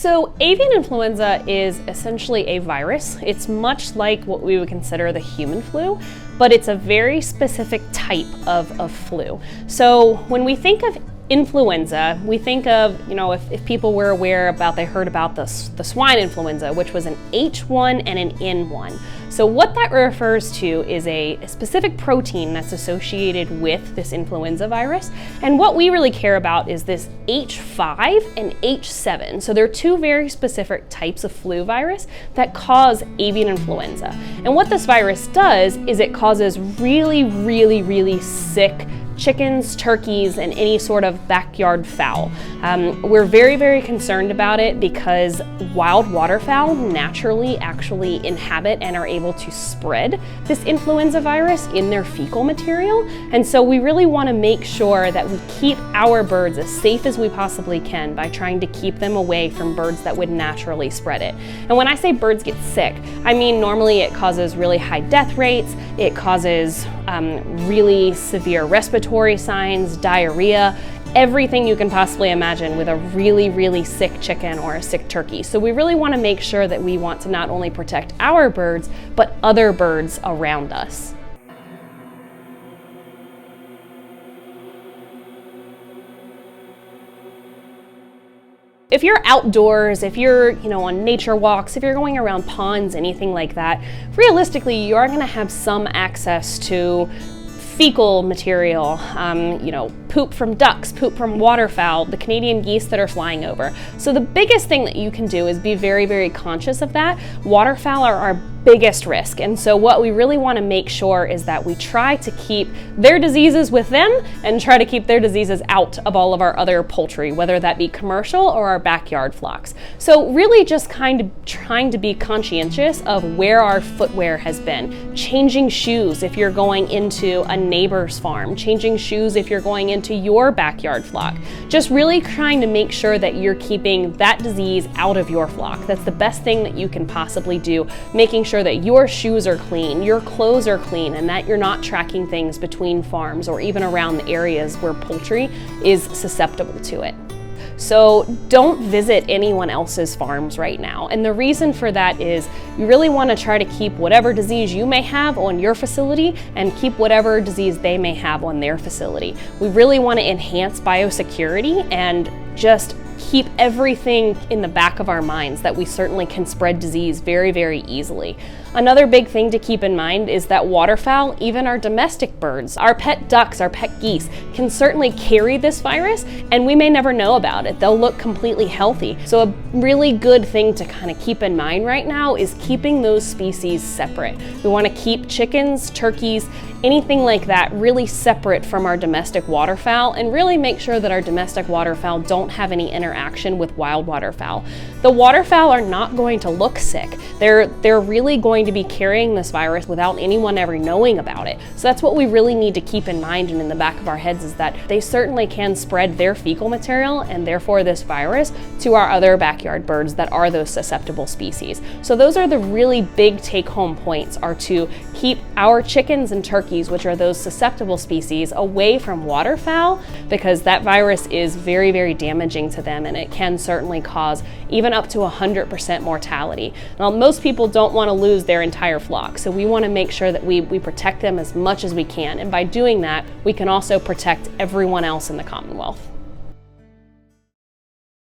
So avian influenza is essentially a virus. It's much like what we would consider the human flu, but it's a very specific type of flu. So when we think of influenza, we think of, if people were aware about, they heard about the swine influenza, which was an H1 and an N1. So what that refers to is a specific protein that's associated with this influenza virus. And what we really care about is this H5 and H7. So they're two very specific types of flu virus that cause avian influenza. And what this virus does is it causes really sick chickens, turkeys, and any sort of backyard fowl. We're very concerned about it because wild waterfowl naturally actually inhabit and are able to spread this influenza virus in their fecal material. And so we really want to make sure that we keep our birds as safe as we possibly can by trying to keep them away from birds that would naturally spread it. And when I say birds get sick, I mean normally it causes really high death rates, it causes really severe respiratory signs, diarrhea, everything you can possibly imagine with a really sick chicken or a sick turkey. So we really want to make sure that we want to not only protect our birds, but other birds around us. If you're outdoors, if you're on nature walks, if you're going around ponds, anything like that, realistically you are going to have some access to fecal material, poop from ducks, poop from waterfowl, the Canadian geese that are flying over. So the biggest thing that you can do is be very conscious of that. Waterfowl are our biggest risk, and so what we really want to make sure is that we try to keep their diseases with them and try to keep their diseases out of all of our other poultry, whether that be commercial or our backyard flocks. So really just kind of trying to be conscientious of where our footwear has been, changing shoes if you're going into a neighbor's farm, changing shoes if you're going into your backyard flock, just really trying to make sure that you're keeping that disease out of your flock. That's the best thing that you can possibly do, making sure that your shoes are clean, your clothes are clean, and that you're not tracking things between farms or even around the areas where poultry is susceptible to it. So don't visit anyone else's farms right now. And the reason for that is you really want to try to keep whatever disease you may have on your facility and keep whatever disease they may have on their facility. We really want to enhance biosecurity and just keep everything in the back of our minds that we certainly can spread disease very easily. Another big thing to keep in mind is that waterfowl, even our domestic birds, our pet ducks, our pet geese, can certainly carry this virus and we may never know about it. They'll look completely healthy. So a really good thing to kind of keep in mind right now is keeping those species separate. We want to keep chickens, turkeys, anything like that really separate from our domestic waterfowl and really make sure that our domestic waterfowl don't have any interaction with wild waterfowl. The waterfowl are not going to look sick. They're really going to be carrying this virus without anyone ever knowing about it. So that's what we really need to keep in mind and in the back of our heads is that they certainly can spread their fecal material and therefore this virus to our other backyard birds that are those susceptible species. So those are the really big take-home points, are to keep our chickens and turkeys, which are those susceptible species, away from waterfowl because that virus is very damaging to them and it can certainly cause even up to 100% mortality. Now, most people don't want to lose their entire flock, so we want to make sure that we protect them as much as we can, and by doing that we can also protect everyone else in the Commonwealth.